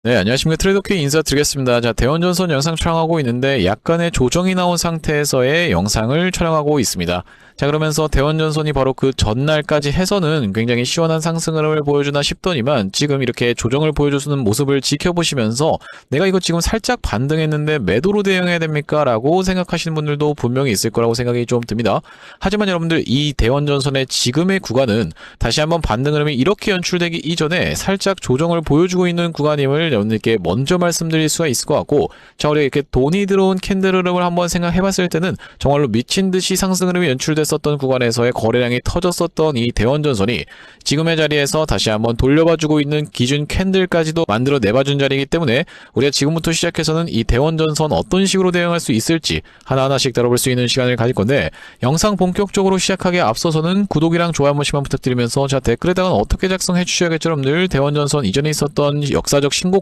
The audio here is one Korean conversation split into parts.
네, 안녕하십니까. 트레이더키 인사드리겠습니다. 자, 대원전선 영상 촬영하고 있는데 약간의 조정이 나온 상태에서의 영상을 촬영하고 있습니다. 자, 그러면서 대원전선이 바로 그 전날까지 해서는 굉장히 시원한 상승을 보여주나 싶더니만 지금 이렇게 조정을 보여주는 모습을 지켜보시면서 내가 이거 지금 살짝 반등했는데 매도로 대응해야 됩니까? 라고 생각하시는 분들도 분명히 있을 거라고 생각이 좀 듭니다. 하지만 여러분들 이 대원전선의 지금의 구간은 다시 한번 반등 흐름이 이렇게 연출되기 이전에 살짝 조정을 보여주고 있는 구간임을 여러분들께 먼저 말씀드릴 수가 있을 것 같고, 자, 우리가 이렇게 돈이 들어온 캔들 흐름을 한번 생각해봤을 때는 정말로 미친듯이 상승 흐름이 연출됐었던 구간에서의 거래량이 터졌었던 이 대원전선이 지금의 자리에서 다시 한번 돌려봐주고 있는 기준 캔들까지도 만들어 내봐준 자리이기 때문에 우리가 지금부터 시작해서는 이 대원전선 어떤 식으로 대응할 수 있을지 하나하나씩 다뤄볼 수 있는 시간을 가질 건데, 영상 본격적으로 시작하기에 앞서서는 구독이랑 좋아요 한 번씩만 부탁드리면서, 자, 댓글에다가 어떻게 작성해 주셔야겠죠 여러분들. 대원전선 이전에 있었던 역사적 신고가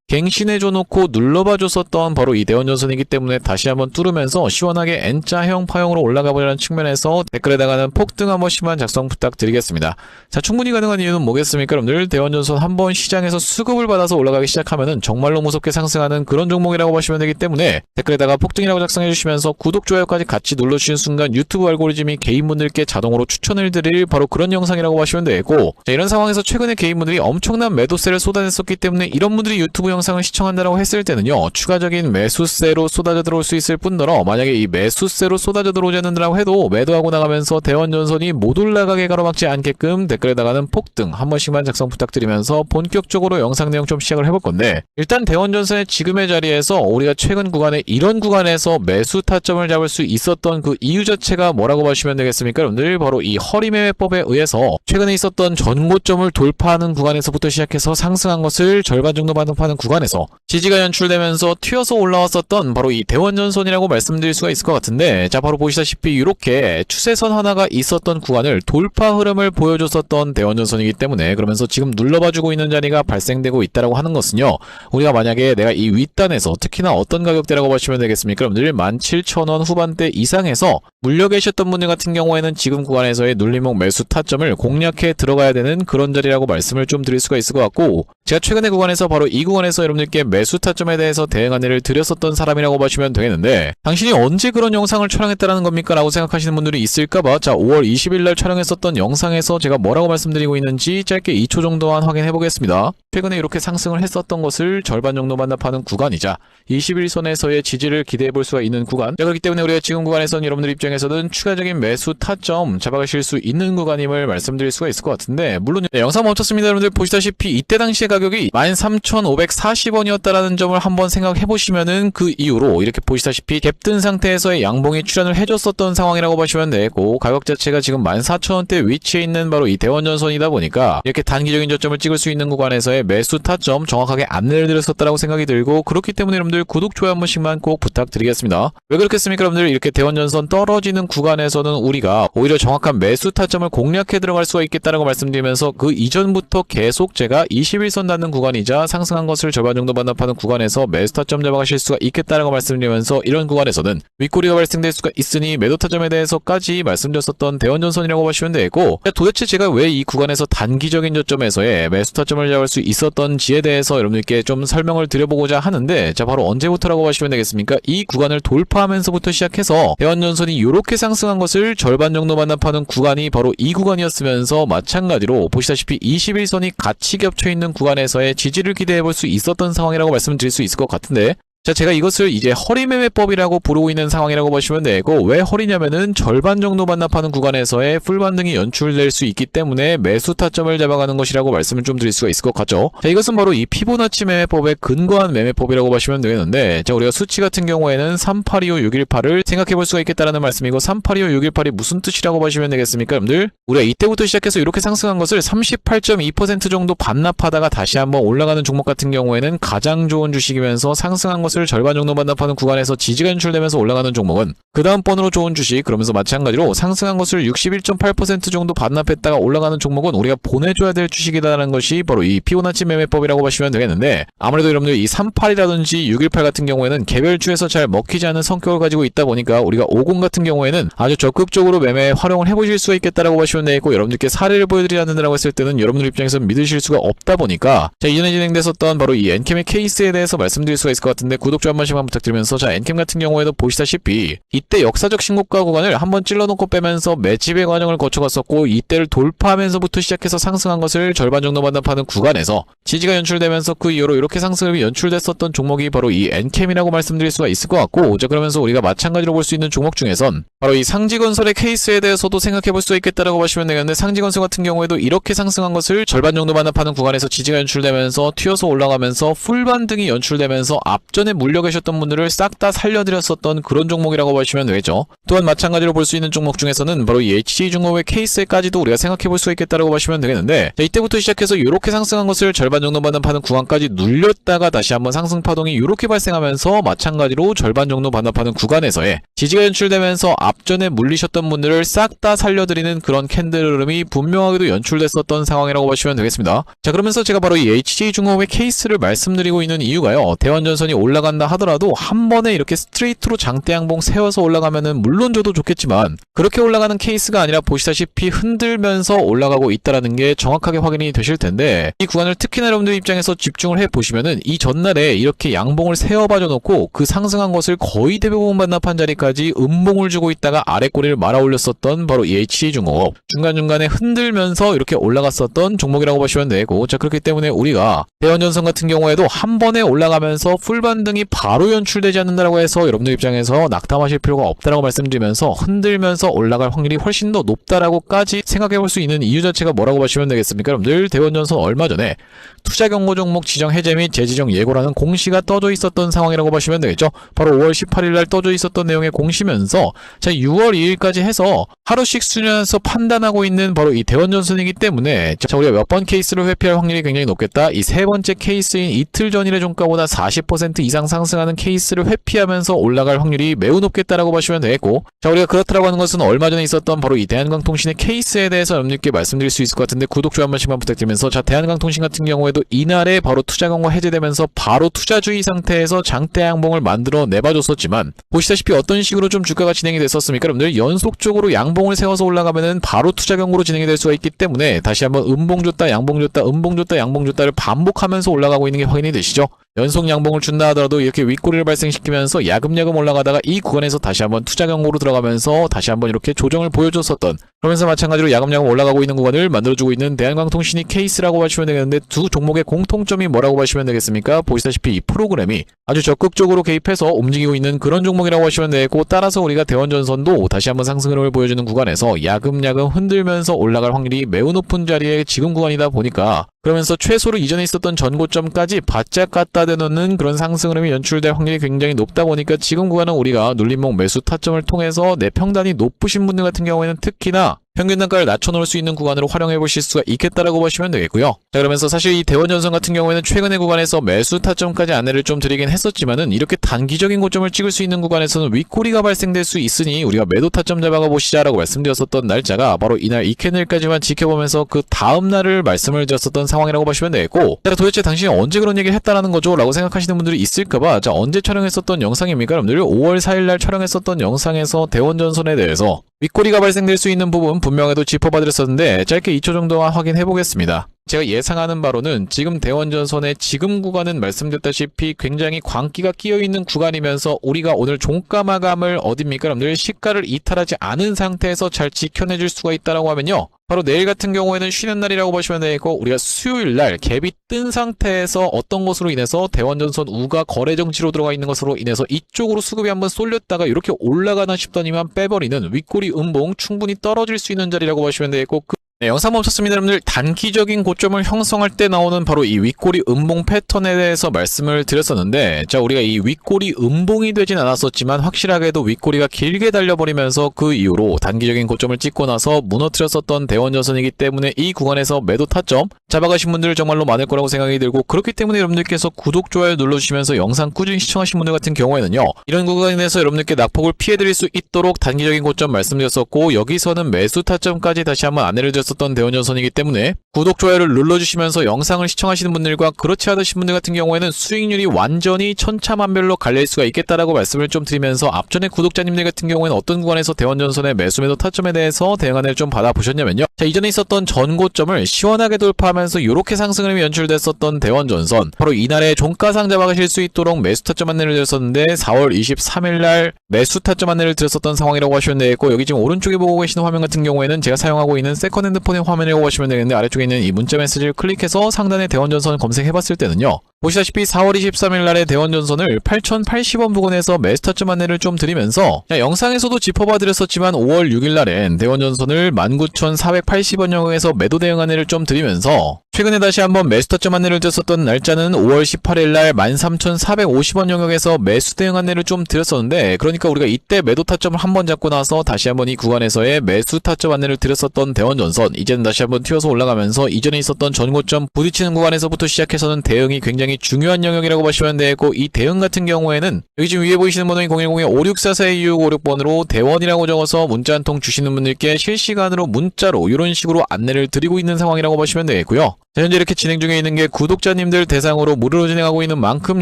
갱신해줘놓고 눌러봐줬었던 바로 이 대원전선이기 때문에 다시 한번 뚫으면서 시원하게 N자형 파형으로 올라가보려는 측면에서 댓글에다가는 폭등 한 번씩만 작성 부탁드리겠습니다. 자, 충분히 가능한 이유는 뭐겠습니까 여러분들. 대원전선 한번 시장에서 수급을 받아서 올라가기 시작하면은 정말로 무섭게 상승하는 그런 종목이라고 보시면 되기 때문에 댓글에다가 폭등이라고 작성해주시면서 구독, 좋아요까지 같이 눌러주시는 순간 유튜브 알고리즘이 개인분들께 자동으로 추천을 드릴 바로 그런 영상이라고 보시면 되고, 자, 이런 상황에서 최근에 개인분들이 엄청난 매도세를 쏟아냈었기 때문에 이런 분들이 유튜브 영상을 시청한다라고 했을 때는요, 추가적인 매수세로 쏟아져 들어올 수 있을 뿐더러 만약에 이 매수세로 쏟아져 들어오지 않는다라고 해도 매도하고 나가면서 대원전선이 못 올라가게 가로막지 않게끔 댓글에다가는 폭등 한 번씩만 작성 부탁드리면서 본격적으로 영상 내용 좀 시작을 해볼 건데, 일단 대원전선의 지금의 자리에서 우리가 최근 구간에 이런 구간에서 매수 타점을 잡을 수 있었던 그 이유 자체가 뭐라고 보시면 되겠습니까 여러분들. 바로 이 허리매매법에 의해서 최근에 있었던 전고점을 돌파하는 구간에서부터 시작해서 상승한 것을 절반 정도 반등하는 구간에서 지지가 연출되면서 튀어서 올라왔었던 바로 이 대원전선이라고 말씀드릴 수가 있을 것 같은데, 자, 바로 보시다시피 이렇게 추세선 하나가 있었던 구간을 돌파 흐름을 보여줬었던 대원전선이기 때문에, 그러면서 지금 눌러봐주고 있는 자리가 발생되고 있다라고 하는 것은요, 우리가 만약에 내가 이 윗단에서 특히나 어떤 가격대라고 보시면 되겠습니까 여러분들. 17,000원 후반대 이상에서 물려 계셨던 분들 같은 경우에는 지금 구간에서의 눌림목 매수 타점을 공략해 들어가야 되는 그런 자리라고 말씀을 좀 드릴 수가 있을 것 같고, 제가 최근의 구간에서 바로 이 구간에서 여러분들께 매수 타점에 대해서 대응 안내를 드렸었던 사람이라고 보시면 되겠는데, 당신이 언제 그런 영상을 촬영했다라는 겁니까? 라고 생각하시는 분들이 있을까봐, 자, 5월 20일날 촬영했었던 영상에서 제가 뭐라고 말씀드리고 있는지 짧게 2초 정도만 확인해 보겠습니다. 최근에 이렇게 상승을 했었던 것을 절반 정도 반납하는 구간이자 21선에서의 지지를 기대해 볼 수가 있는 구간, 자, 그렇기 때문에 우리가 지금 구간에서는 여러분들 입장에서는 추가적인 매수 타점 잡아가실 수 있는 구간임을 말씀드릴 수가 있을 것 같은데, 물론 영상 멈췄습니다 여러분들. 보시다시피 이때 당시의 가격이 13,540원이었다라는 점을 한번 생각해 보시면은 그 이후로 이렇게 보시다시피 갭든 상태에서의 양봉이 출현을 해줬었던 상황이라고 보시면 되고, 가격 자체가 지금 14,000원대 위치해 있는 바로 이 대원전선이다 보니까 이렇게 단기적인 저점을 찍을 수 있는 구간에서의 매수 타점 정확하게 안내를 드렸었다라고 생각이 들고, 그렇기 때문에 여러분들 구독, 좋아요 한 번씩만 꼭 부탁드리겠습니다. 왜 그렇겠습니까 여러분들. 이렇게 대원전선 떨어지는 구간에서는 우리가 오히려 정확한 매수 타점을 공략해 들어갈 수가 있겠다라고 말씀드리면서, 그 이전부터 계속 제가 21선 닿는 구간이자 상승한 것을 절반 정도 반납하는 구간에서 매수 타점 잡아가실 수가 있겠다라고 말씀드리면서, 이런 구간에서는 윗꼬리가 발생될 수가 있으니 매도 타점에 대해서까지 말씀드렸었던 대원전선이라고 보시면 되고, 도대체 제가 왜 이 구간에서 단기적인 저점에서의 매수 타점을 잡을 수 있었던지에 대해서 여러분들께 좀 설명을 드려보고자 하는데, 자, 바로 언제부터라고 보시면 되겠습니까? 이 구간을 돌파하면서부터 시작해서 대원전선이 이렇게 상승한 것을 절반 정도 반납하는 구간이 바로 이 구간이었으면서, 마찬가지로 보시다시피 21선이 같이 겹쳐 있는 구간에서의 지지를 기대해 볼 수 있었던 상황이라고 말씀드릴 수 있을 것 같은데, 자, 제가 이것을 이제 허리매매법이라고 부르고 있는 상황이라고 보시면 되고, 왜 허리냐면은 절반 정도 반납하는 구간에서의 풀반등이 연출될 수 있기 때문에 매수 타점을 잡아가는 것이라고 말씀을 좀 드릴 수가 있을 것 같죠. 자, 이것은 바로 이 피보나치 매매법에 근거한 매매법이라고 보시면 되겠는데, 자, 우리가 수치 같은 경우에는 3825, 618을 생각해 볼 수가 있겠다라는 말씀이고, 3825, 618이 무슨 뜻이라고 보시면 되겠습니까 여러분들. 우리가 이때부터 시작해서 이렇게 상승한 것을 38.2% 정도 반납하다가 다시 한번 올라가는 종목 같은 경우에는 가장 좋은 주식이면서 상승한 것을 것을 절반 정도 반납하는 구간에서 지지가 연출되면서 올라가는 종목은 그 다음 번으로 좋은 주식, 그러면서 마찬가지로 상승한 것을 61.8% 정도 반납했다가 올라가는 종목은 우리가 보내줘야 될 주식이다라는 것이 바로 이 피보나치 매매법이라고 보시면 되겠는데, 아무래도 여러분들 이 38이라든지 618 같은 경우에는 개별주에서 잘 먹히지 않은 성격을 가지고 있다 보니까 우리가 50 같은 경우에는 아주 적극적으로 매매에 활용을 해보실 수가 있겠다라고 보시면 되겠고, 여러분들께 사례를 보여드리라는다라고 했을 때는 여러분들 입장에서 믿으실 수가 없다 보니까 자, 이전에 진행됐었던 바로 이 엔캠의 케이스에 대해서 말씀드릴 수가 있을 것 같은데, 구독 좀 한 번씩만 부탁드리면서, 자, 엔캠 같은 경우에도 보시다시피 이때 역사적 신고가 구간을 한번 찔러놓고 빼면서 매집의 과정을 거쳐갔었고, 이때를 돌파하면서부터 시작해서 상승한 것을 절반 정도 반납하는 구간에서 지지가 연출되면서 그 이후로 이렇게 상승이 연출됐었던 종목이 바로 이 엔캠이라고 말씀드릴 수가 있을 것 같고, 자, 그러면서 우리가 마찬가지로 볼 수 있는 종목 중에선 바로 이 상지건설의 케이스에 대해서도 생각해 볼 수 있겠다라고 보시면 되겠는데, 상지건설 같은 경우에도 이렇게 상승한 것을 절반 정도 반납하는 구간에서 지지가 연출되면서 튀어서 올라가면서 풀반등이 연출되면서 앞전에 물려 계셨던 분들을 싹 다 살려드렸었던 그런 종목이라고 보시면 되겠죠. 또한 마찬가지로 볼 수 있는 종목 중에서는 바로 이 HC중공업의 케이스까지도 우리가 생각해 볼 수 있겠다라고 보시면 되겠는데, 자, 이때부터 시작해서 이렇게 상승한 것을 절반 정도 반납하는 구간까지 눌렸다가 다시 한번 상승 파동이 이렇게 발생하면서 마찬가지로 절반 정도 반납하는 구간에서의 지지가 연출되면서 앞전에 물리셨던 분들을 싹 다 살려드리는 그런 캔들 흐름이 분명하게도 연출됐었던 상황이라고 보시면 되겠습니다. 자, 그러면서 제가 바로 이 HC중공업의 케이스를 말씀드리고 있는 이유가요, 대원전선이 올라간다 하더라도 한 번에 이렇게 스트레이트로 장대 양봉 세워서 올라가면은 물론 저도 좋겠지만, 그렇게 올라가는 케이스가 아니라 보시다시피 흔들면서 올라가고 있다라는 게 정확하게 확인이 되실 텐데, 이 구간을 특히나 여러분들 입장에서 집중을 해 보시면은 이 전날에 이렇게 양봉을 세워 봐줘 놓고 그 상승한 것을 거의 대부분 반납한 자리까지 음봉을 주고 있다가 아래 꼬리를 말아 올렸었던 바로 이 HC중공업, 중간중간에 흔들면서 이렇게 올라갔었던 종목이라고 보시면 되고, 자, 그렇기 때문에 우리가 대원전선 같은 경우에도 한 번에 올라가면서 풀반등이 바로 연출되지 않는다라고 해서 여러분들 입장에서 낙담하실 필요가 없다라고 말씀드리면서, 흔들면서 올라갈 확률이 훨씬 더 높다라고까지 생각해 볼 수 있는 이유 자체가 뭐라고 보시면 되겠습니까? 여러분들, 대원전선 얼마 전에 투자 경고 종목 지정 해제 및 재지정 예고라는 공시가 떠져 있었던 상황이라고 보시면 되겠죠. 바로 5월 18일 날 떠져 있었던 내용의 공시면서, 자, 6월 2일까지 해서 하루씩 수년해서 판단하고 있는 바로 이 대원전선이기 때문에, 자, 우리가 몇 번 케이스를 회피할 확률이 굉장히 높겠다. 이 세 번째 케이스인 이틀 전일의 종가보다 40% 이상 상승하는 케이스를 회피하면서 올라갈 확률이 매우 높겠다라고 보시면 되겠고, 자, 우리가 그렇다라고 하는 것은 얼마 전에 있었던 바로 이 대한광통신의 케이스에 대해서 여러분들께 말씀드릴 수 있을 것 같은데, 구독 좀 한 번씩만 부탁드리면서, 자, 대한광통신 같은 경우에도 이날에 바로 투자 경고 해제되면서 바로 투자주의 상태에서 장대 양봉을 만들어 내봐줬었지만, 보시다시피 어떤 식으로 좀 주가가 진행이 됐었습니까? 여러분들, 연속적으로 양봉을 세워서 올라가면은 바로 투자 경고로 진행이 될 수가 있기 때문에 다시 한번 음봉 줬다 양봉 줬다 음봉 줬다 양봉 줬다를 반복하면서 올라가고 있는 게 확인이 되시죠? 연속 양봉을 준다 하더라도 이렇게 윗꼬리를 발생시키면서 야금야금 올라가다가 이 구간에서 다시 한번 투자 경고로 들어가면서 다시 한번 이렇게 조정을 보여줬었던, 그러면서 마찬가지로 야금야금 올라가고 있는 구간을 만들어주고 있는 대한광통신이 케이스라고 보시면 되겠는데, 두 종목의 공통점이 뭐라고 보시면 되겠습니까? 보시다시피 이 프로그램이 아주 적극적으로 개입해서 움직이고 있는 그런 종목이라고 보시면 되겠고, 따라서 우리가 대원전선도 다시 한번 상승 흐름을 보여주는 구간에서 야금야금 흔들면서 올라갈 확률이 매우 높은 자리에 지금 구간이다 보니까, 그러면서 최소로 이전에 있었던 전고점까지 바짝 갖다 대놓는 그런 상승 흐름이 연출될 확률이 굉장히 높다 보니까, 지금 구간은 우리가 눌림목 매수 타점을 통해서 내평단이 높으신 분들 같은 경우에는 특히나 평균 단가를 낮춰놓을 수 있는 구간으로 활용해 보실 수가 있겠다라고 보시면 되겠고요. 자, 그러면서 사실 이 대원전선 같은 경우에는 최근의 구간에서 매수 타점까지 안내를 좀 드리긴 했었지만은, 이렇게 단기적인 고점을 찍을 수 있는 구간에서는 윗꼬리가 발생될 수 있으니 우리가 매도 타점 잡아가 보시자라고 말씀드렸었던 날짜가 바로 이날 이 캔들까지만 지켜보면서 그 다음 날을 말씀을 드렸었던 상황이라고 보시면 되겠고, 자, 도대체 당신이 언제 그런 얘기를 했다라는 거죠? 라고 생각하시는 분들이 있을까봐, 자, 언제 촬영했었던 영상입니까? 여러분들, 5월 4일 날 촬영했었던 영상에서 대원전선에 대해서 윗꼬리가 발생될 수 있는 부분 분명히도 짚어봐드렸었는데, 짧게 2초 정도만 확인해 보겠습니다. 제가 예상하는 바로는 지금 대원전선의 지금 구간은 말씀드렸다시피 굉장히 광기가 끼어있는 구간이면서, 우리가 오늘 종가 마감을 어딥니까? 여러분들, 시가를 이탈하지 않은 상태에서 잘 지켜내줄 수가 있다라고 하면요, 바로 내일 같은 경우에는 쉬는 날이라고 보시면 되겠고, 우리가 수요일 날 갭이 뜬 상태에서 어떤 것으로 인해서 대원전선 우가 거래 정지로 들어가 있는 것으로 인해서 이쪽으로 수급이 한번 쏠렸다가 이렇게 올라가나 싶더니만 빼버리는 윗꼬리 음봉 충분히 떨어질 수 있는 자리라고 보시면 되겠고, 네, 영상 멈췄습니다. 여러분들 단기적인 고점을 형성할 때 나오는 바로 이 윗꼬리 음봉 패턴에 대해서 말씀을 드렸었는데, 자, 우리가 이 윗꼬리 음봉이 되진 않았었지만 확실하게도 윗꼬리가 길게 달려버리면서 그 이후로 단기적인 고점을 찍고 나서 무너뜨렸었던 대원전선이기 때문에 이 구간에서 매도 타점 잡아가신 분들 정말로 많을 거라고 생각이 들고, 그렇기 때문에 여러분들께서 구독, 좋아요 눌러주시면서 영상 꾸준히 시청하신 분들 같은 경우에는요, 이런 구간에서 여러분들께 낙폭을 피해드릴 수 있도록 단기적인 고점 말씀드렸었고, 여기서는 매수 타점까지 다시 한번 안내를 드렸었던 대원전선이기 때문에 구독, 좋아요를 눌러주시면서 영상을 시청하시는 분들과 그렇지 않으신 분들 같은 경우에는 수익률이 완전히 천차만별로 갈릴 수가 있겠다라고 말씀을 좀 드리면서, 앞전에 구독자님들 같은 경우에는 어떤 구간에서 대원전선의 매수 매도 타점에 대해서 대응 안내를 좀 받아보셨냐면요, 자, 이전에 있었던 전고점을 시원하게 돌파하면서 이렇게 상승을 연출됐었던 대원전선, 바로 이날의 종가상 잡아가실 수 있도록 매수 타점 안내를 드렸었는데 4월 23일날 매수 타점 안내를 드렸었던 상황이라고 하시면 되겠고, 여기 지금 오른쪽에 보고 계시는 화면 같은 경우에는 제가 사용하고 있는 세컨핸드 폰의 화면이라고 하시면 되겠는데, 아래쪽에 있는 이 문자 메시지를 클릭해서 상단에 대원전선 검색해봤을 때는요, 보시다시피 4월 23일 날의 대원전선을 8,080원 부근에서 매수 타점 안내를 좀 드리면서, 자, 영상에서도 짚어봐 드렸었지만 5월 6일 날엔 대원전선을 19,480원 영역에서 매도 대응 안내를 좀 드리면서, 최근에 다시 한번 매수 타점 안내를 드렸었던 날짜는 5월 18일 날 13,450원 영역에서 매수 대응 안내를 좀 드렸었는데, 그러니까 우리가 이때 매도 타점을 한번 잡고 나서 다시 한번 이 구간에서의 매수 타점 안내를 드렸었던 대원전선, 이제는 다시 한번 튀어서 올라가면서 이전에 있었던 전고점 부딪히는 구간에서부터 시작해서는 대응이 굉장히 중요한 영역이라고 보시면 되고, 이 대응 같은 경우에는 여기 지금 위에 보이시는 번호인 010-5644-2656번으로 대원이라고 적어서 문자 한 통 주시는 분들께 실시간으로 문자로 이런 식으로 안내를 드리고 있는 상황이라고 보시면 되겠고요. 자, 현재 이렇게 진행 중에 있는 게 구독자님들 대상으로 무료로 진행하고 있는 만큼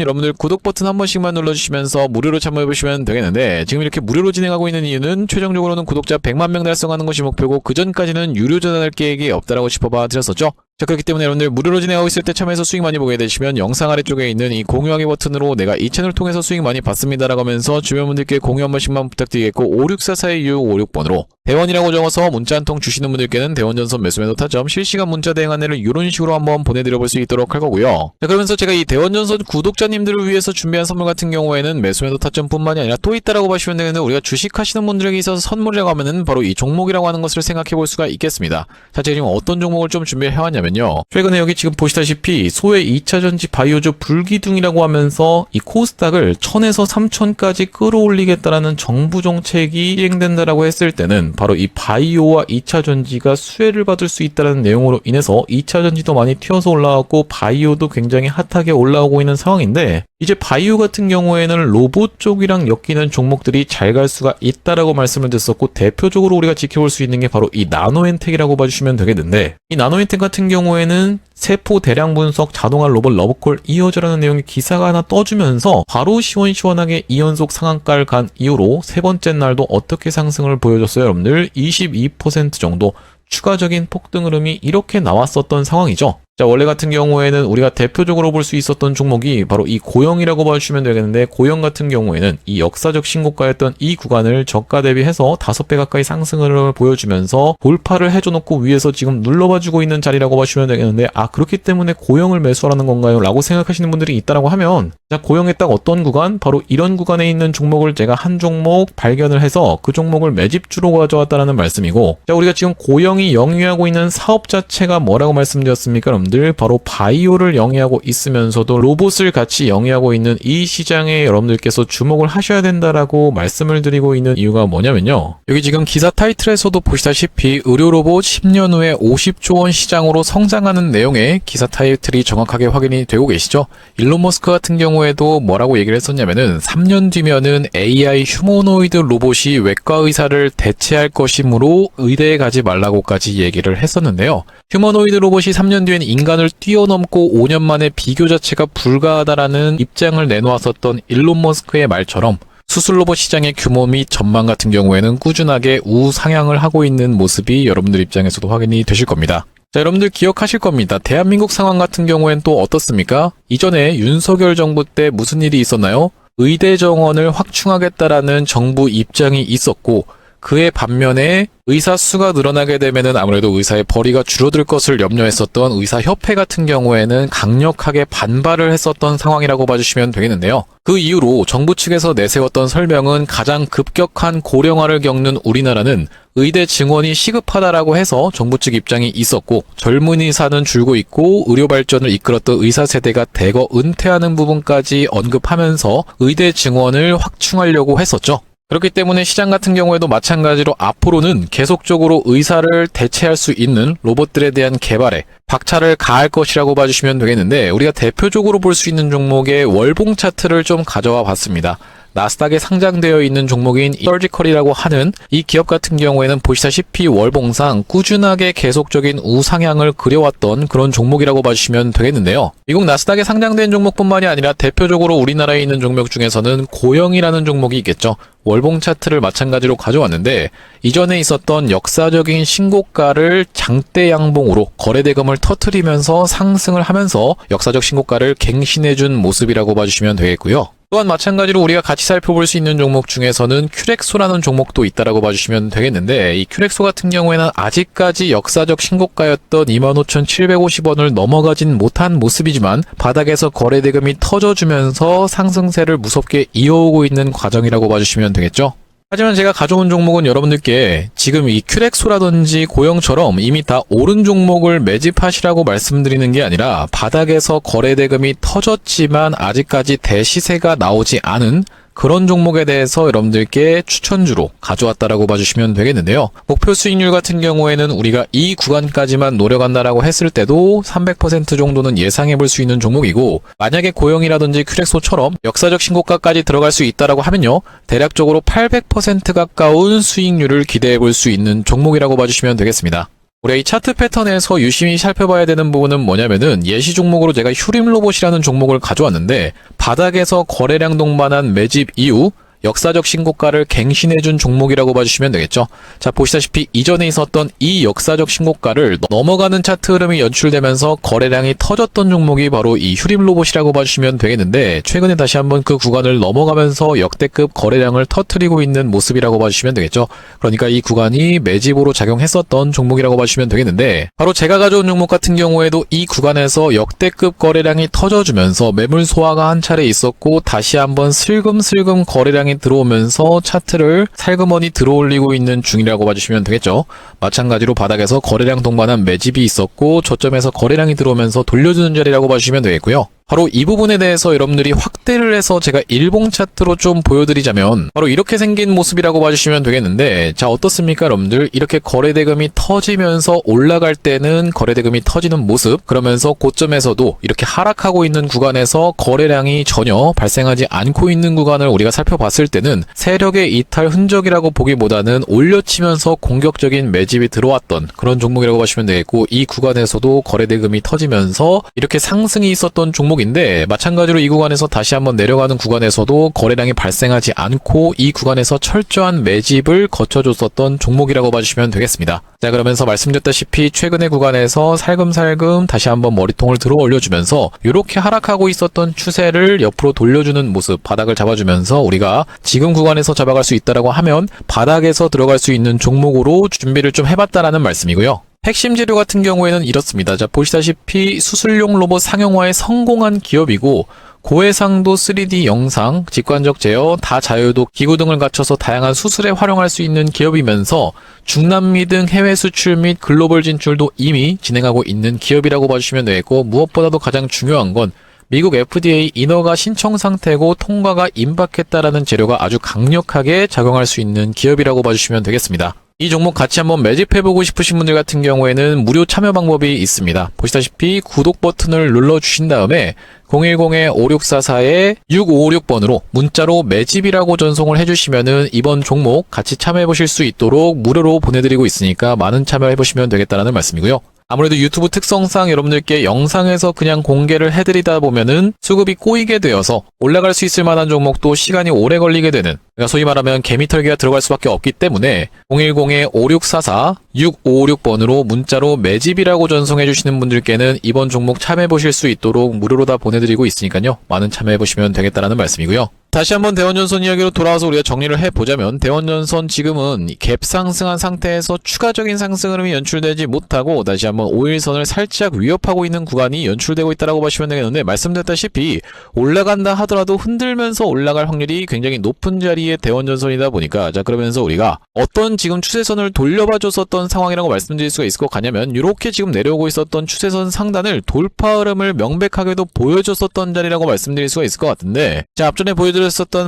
여러분들 구독 버튼 한 번씩만 눌러주시면서 무료로 참여해보시면 되겠는데, 지금 이렇게 무료로 진행하고 있는 이유는 최종적으로는 구독자 100만 명 달성하는 것이 목표고, 그 전까지는 유료 전환할 계획이 없다라고 짚어봐 드렸었죠. 자, 그렇기 때문에 여러분들 무료로 진행하고 있을 때 참여해서 수익 많이 보게 되시면 영상 아래쪽에 있는 이 공유하기 버튼으로 내가 이 채널 통해서 수익 많이 봤습니다라고 하면서 주변 분들께 공유 한 번씩만 부탁드리겠고, 5644-2656번으로 대원이라고 적어서 문자 한 통 주시는 분들께는 대원전선 매수 매도 타점 실시간 문자 대응 안내를 이런 식으로 한번 보내드려 볼 수 있도록 할 거고요. 자, 그러면서 제가 이 대원전선 구독자님들을 위해서 준비한 선물 같은 경우에는 매수 매도 타점뿐만이 아니라 또 있다라고 보시면 되는데, 우리가 주식 하시는 분들에게 있어서 선물이라고 하면은 바로 이 종목이라고 하는 것을 생각해 볼 수가 있겠습니다. 자, 제가 지금 어떤 종목을 좀 준비해 왔냐면요, 최근에 여기 지금 보시다시피 소외 2차전지 바이오주 불기둥이라고 하면서 이 코스닥을 1000에서 3000까지 끌어올리겠다라는 정부 정책이 시행된다라고 했을 때는 바로 이 바이오와 2차전지가 수혜를 받을 수 있다는 내용으로 인해서 2차전지도 많이 튀어서 올라왔고 바이오도 굉장히 핫하게 올라오고 있는 상황인데, 이제 바이오 같은 경우에는 로봇 쪽이랑 엮이는 종목들이 잘 갈 수가 있다라고 말씀을 드렸었고, 대표적으로 우리가 지켜볼 수 있는 게 바로 이 나노엔텍이라고 봐주시면 되겠는데, 이 나노엔텍 같은 경우에는 세포 대량 분석 자동화 로봇 러브콜 이어져라는 내용의 기사가 하나 떠주면서 바로 시원시원하게 2연속 상한가를 간 이후로 세 번째 날도 어떻게 상승을 보여줬어요? 여러분들 22% 정도 추가적인 폭등 흐름이 이렇게 나왔었던 상황이죠. 자, 원래 같은 경우에는 우리가 대표적으로 볼 수 있었던 종목이 바로 이 고영이라고 봐주시면 되겠는데, 고영 같은 경우에는 이 역사적 신고가였던 이 구간을 저가 대비해서 5배 가까이 상승을 보여주면서 돌파를 해줘놓고 위에서 지금 눌러봐주고 있는 자리라고 봐주시면 되겠는데, 아, 그렇기 때문에 고영을 매수하라는 건가요? 라고 생각하시는 분들이 있다라고 하면, 자, 고영의 딱 어떤 구간? 바로 이런 구간에 있는 종목을 제가 한 종목 발견을 해서 그 종목을 매집주로 가져왔다라는 말씀이고, 자, 우리가 지금 고영이 영위하고 있는 사업 자체가 뭐라고 말씀드렸습니까? 여러분들 바로 바이오를 영위하고 있으면서도 로봇을 같이 영위하고 있는 이 시장에 여러분들께서 주목을 하셔야 된다라고 말씀을 드리고 있는 이유가 뭐냐면요, 여기 지금 기사 타이틀에서도 보시다시피 의료 로봇 10년 후에 50조 원 시장으로 성장하는 내용의 기사 타이틀이 정확하게 확인이 되고 계시죠. 일론 머스크 같은 경우에도 뭐라고 얘기를 했었냐면은 3년 뒤면은 AI 휴머노이드 로봇이 외과 의사를 대체할 것이므로 의대에 가지 말라고까지 얘기를 했었는데요. 휴머노이드 로봇이 3년 뒤엔 인간을 뛰어넘고 5년 만에 비교 자체가 불가하다라는 입장을 내놓았었던 일론 머스크의 말처럼 수술 로봇 시장의 규모 및 전망 같은 경우에는 꾸준하게 우상향을 하고 있는 모습이 여러분들 입장에서도 확인이 되실 겁니다. 자, 여러분들 기억하실 겁니다. 대한민국 상황 같은 경우엔 또 어떻습니까? 이전에 윤석열 정부 때 무슨 일이 있었나요? 의대 정원을 확충하겠다라는 정부 입장이 있었고, 그의 반면에 의사 수가 늘어나게 되면은 아무래도 의사의 벌이가 줄어들 것을 염려했었던 의사협회 같은 경우에는 강력하게 반발을 했었던 상황이라고 봐주시면 되겠는데요. 그 이후로 정부 측에서 내세웠던 설명은 가장 급격한 고령화를 겪는 우리나라는 의대 증원이 시급하다라고 해서 정부 측 입장이 있었고 젊은 의사는 줄고 있고 의료 발전을 이끌었던 의사 세대가 대거 은퇴하는 부분까지 언급하면서 의대 증원을 확충하려고 했었죠. 그렇기 때문에 시장 같은 경우에도 마찬가지로 앞으로는 계속적으로 의사를 대체할 수 있는 로봇들에 대한 개발에 박차를 가할 것이라고 봐주시면 되겠는데 우리가 대표적으로 볼 수 있는 종목의 월봉 차트를 좀 가져와 봤습니다. 나스닥에 상장되어 있는 종목인 서지컬이라고 하는 이 기업 같은 경우에는 보시다시피 월봉상 꾸준하게 계속적인 우상향을 그려왔던 그런 종목이라고 봐주시면 되겠는데요. 미국 나스닥에 상장된 종목뿐만이 아니라 대표적으로 우리나라에 있는 종목 중에서는 고영이라는 종목이 있겠죠. 월봉 차트를 마찬가지로 가져왔는데 이전에 있었던 역사적인 신고가를 장대 양봉으로 거래대금을 터뜨리면서 상승을 하면서 역사적 신고가를 갱신해준 모습이라고 봐주시면 되겠고요. 또한 마찬가지로 우리가 같이 살펴볼 수 있는 종목 중에서는 큐렉소라는 종목도 있다라고 봐주시면 되겠는데 이 큐렉소 같은 경우에는 아직까지 역사적 신고가였던 25,750원을 넘어가진 못한 모습이지만 바닥에서 거래대금이 터져주면서 상승세를 무섭게 이어오고 있는 과정이라고 봐주시면 되겠죠. 하지만 제가 가져온 종목은 여러분들께 지금 이 큐렉소라든지 고영처럼 이미 다 오른 종목을 매집하시라고 말씀드리는 게 아니라 바닥에서 거래대금이 터졌지만 아직까지 대시세가 나오지 않은 그런 종목에 대해서 여러분들께 추천주로 가져왔다라고 봐주시면 되겠는데요. 목표 수익률 같은 경우에는 우리가 이 구간까지만 노려간다라고 했을 때도 300% 정도는 예상해 볼 수 있는 종목이고 만약에 고영이라든지 큐렉소처럼 역사적 신고가까지 들어갈 수 있다라고 하면요. 대략적으로 800% 가까운 수익률을 기대해 볼 수 있는 종목이라고 봐주시면 되겠습니다. 우리가 이 차트 패턴에서 유심히 살펴봐야 되는 부분은 뭐냐면은 예시 종목으로 제가 휴림로봇이라는 종목을 가져왔는데 바닥에서 거래량 동반한 매집 이후 역사적 신고가를 갱신해준 종목이라고 봐주시면 되겠죠. 자, 보시다시피 이전에 있었던 이 역사적 신고가를 넘어가는 차트 흐름이 연출되면서 거래량이 터졌던 종목이 바로 이 휴림로봇이라고 봐주시면 되겠는데 최근에 다시 한번 그 구간을 넘어가면서 역대급 거래량을 터뜨리고 있는 모습이라고 봐주시면 되겠죠. 그러니까 이 구간이 매집으로 작용했었던 종목이라고 봐주시면 되겠는데 바로 제가 가져온 종목 같은 경우에도 이 구간에서 역대급 거래량이 터져주면서 매물 소화가 한 차례 있었고 다시 한번 슬금슬금 거래량이 들어오면서 차트를 살그머니 들어올리고 있는 중이라고 봐주시면 되겠죠. 마찬가지로 바닥에서 거래량 동반한 매집이 있었고 저점에서 거래량이 들어오면서 돌려주는 자리라고 봐주시면 되겠고요. 바로 이 부분에 대해서 여러분들이 확대를 해서 제가 일봉 차트로 좀 보여드리자면 바로 이렇게 생긴 모습이라고 봐주시면 되겠는데 자 어떻습니까 여러분들 이렇게 거래대금이 터지면서 올라갈 때는 거래대금이 터지는 모습 그러면서 고점에서도 이렇게 하락하고 있는 구간에서 거래량이 전혀 발생하지 않고 있는 구간을 우리가 살펴봤을 때는 세력의 이탈 흔적이라고 보기보다는 올려치면서 공격적인 매집이 들어왔던 그런 종목이라고 보시면 되겠고 이 구간에서도 거래대금이 터지면서 이렇게 상승이 있었던 종목 인데 마찬가지로 이 구간에서 다시 한번 내려가는 구간에서도 거래량이 발생하지 않고 이 구간에서 철저한 매집을 거쳐줬었던 종목이라고 봐주시면 되겠습니다. 자 그러면서 말씀드렸다시피 최근의 구간에서 살금살금 다시 한번 머리통을 들어 올려주면서 이렇게 하락하고 있었던 추세를 옆으로 돌려주는 모습 바닥을 잡아주면서 우리가 지금 구간에서 잡아갈 수 있다라고 하면 바닥에서 들어갈 수 있는 종목으로 준비를 좀 해봤다라는 말씀이고요. 핵심 재료 같은 경우에는 이렇습니다. 자, 보시다시피 수술용 로봇 상용화에 성공한 기업이고 고해상도 3D 영상, 직관적 제어, 다자유도 기구 등을 갖춰서 다양한 수술에 활용할 수 있는 기업이면서 중남미 등 해외 수출 및 글로벌 진출도 이미 진행하고 있는 기업이라고 봐주시면 되겠고 무엇보다도 가장 중요한 건 미국 FDA 인허가 신청 상태고 통과가 임박했다라는 재료가 아주 강력하게 작용할 수 있는 기업이라고 봐주시면 되겠습니다. 이 종목 같이 한번 매집해보고 싶으신 분들 같은 경우에는 무료 참여 방법이 있습니다. 보시다시피 구독 버튼을 눌러주신 다음에 010-5644-6556번으로 문자로 매집이라고 전송을 해주시면은 이번 종목 같이 참여해보실 수 있도록 무료로 보내드리고 있으니까 많은 참여해보시면 되겠다라는 말씀이고요. 아무래도 유튜브 특성상 여러분들께 영상에서 그냥 공개를 해드리다 보면은 수급이 꼬이게 되어서 올라갈 수 있을 만한 종목도 시간이 오래 걸리게 되는 그러니까 소위 말하면 개미털기가 들어갈 수밖에 없기 때문에 010-5644 6556번으로 문자로 매집이라고 전송해주시는 분들께는 이번 종목 참여해보실 수 있도록 무료로 다 보내드리고 있으니까요. 많은 참여해보시면 되겠다라는 말씀이고요. 다시 한번 대원전선 이야기로 돌아와서 우리가 정리를 해보자면 대원전선 지금은 갭 상승한 상태에서 추가적인 상승 흐름이 연출되지 못하고 다시 한번 5일선을 살짝 위협하고 있는 구간이 연출되고 있다고 보시면 되겠는데, 말씀드렸다시피 올라간다 하더라도 흔들면서 올라갈 확률이 굉장히 높은 자리의 대원전선이다 보니까, 자 그러면서 우리가 어떤 지금 추세선을 돌려봐 줬었던 상황이라고 말씀드릴 수가 있을 것 같냐면, 이렇게 지금 내려오고 있었던 추세선 상단을 돌파 흐름을 명백하게도 보여줬었던 자리라고 말씀드릴 수가 있을 것 같은데, 자 앞전에 보여드렸었던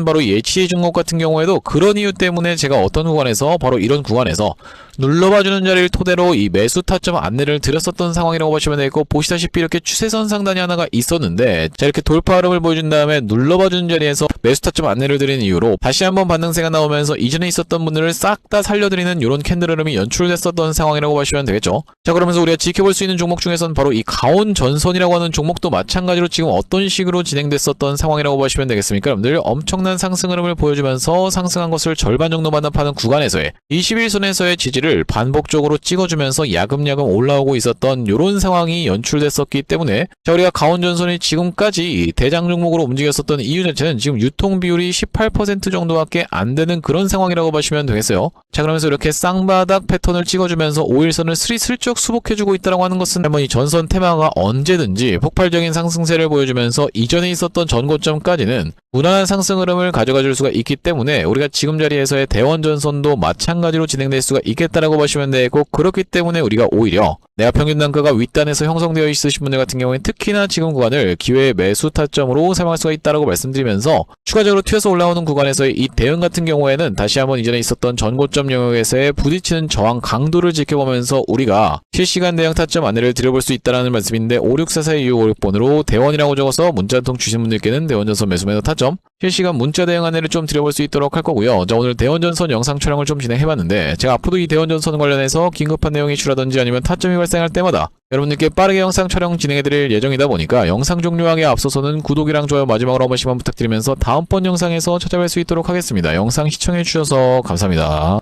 바로 이 HA중공업 같은 경우에도 그런 이유 때문에 제가 어떤 구간에서 바로 이런 구간에서 눌러봐주는 자리를 토대로 이 매수 타점 안내를 드렸었던 상황이라고 보시면 되겠고, 보시다시피 이렇게 추세선 상단이 하나가 있었는데, 자 이렇게 돌파 흐름을 보여준 다음에 눌러봐주는 자리에서 매수 타점 안내를 드리는 이유로 다시 한번 반등세가 나오면서 이전에 있었던 분들을 싹 다 살려드리는 이런 캔들 흐름이 연출됐었던 상황이라고 보시면 되겠죠. 자 그러면서 우리가 지켜볼 수 있는 종목 중에선 바로 이 가온전선이라고 하는 종목도 마찬가지로 지금 어떤 식으로 진행됐었던 상황이라고 보시면 되겠습니까? 여러분들 엄청난 상승 흐름을 보여주면서 상승한 것을 절반 정도 반납하는 구간에서의 21선에서의 지지를 반복적으로 찍어주면서 야금야금 올라오고 있었던 이런 상황이 연출됐었기 때문에, 자 우리가 가온전선이 지금까지 대장 종목으로 움직였었던 이유 자체는 지금 유통 비율이 18% 정도밖에 안 되는 그런 상황이라고 보시면 되겠어요. 자 그러면서 이렇게 쌍바닥 패턴을 찍어주면서 5일선을 스리슬쩍 수복해주고 있다고 하는 것은 이 전선 테마가 언제든지 폭발적인 상승세를 보여주면서 이전에 있었던 전고점까지는 무난한 상승 흐름을 가져가 줄 수가 있기 때문에, 우리가 지금 자리에서의 대원전선도 마찬가지로 진행될 수가 있겠다라고 보시면 되고, 그렇기 때문에 우리가 오히려 내가 평균 단가가 윗단에서 형성되어 있으신 분들 같은 경우에 특히나 지금 구간을 기회의 매수 타점으로 사용할 수가 있다라고 말씀드리면서, 추가적으로 튀어서 올라오는 구간에서의 이 대응 같은 경우에는 다시 한번 이전에 있었던 전고점 영역에서의 부딪히는 저항 강도를 지켜보면서 우리가 실시간 대응 타점 안내를 드려볼 수 있다는 말씀인데, 56442656번으로 대원이라고 적어서 문자 한 통 주신 분들께는 대원전선 매수 매도 타점 실시간 문자 대응 안내를 좀 드려볼 수 있도록 할 거고요. 자 오늘 대원전선 영상 촬영을 좀 진행해봤는데, 제가 앞으로도 이 대원전선 관련해서 긴급한 내용 이슈라든지 아니면 타점이 발생할 때마다 여러분들께 빠르게 영상 촬영 진행해드릴 예정이다 보니까, 영상 종료하기에 앞서서는 구독이랑 좋아요 마지막으로 한 번씩만 부탁드리면서 다음번 영상에서 찾아뵐 수 있도록 하겠습니다. 영상 시청해주셔서 감사합니다.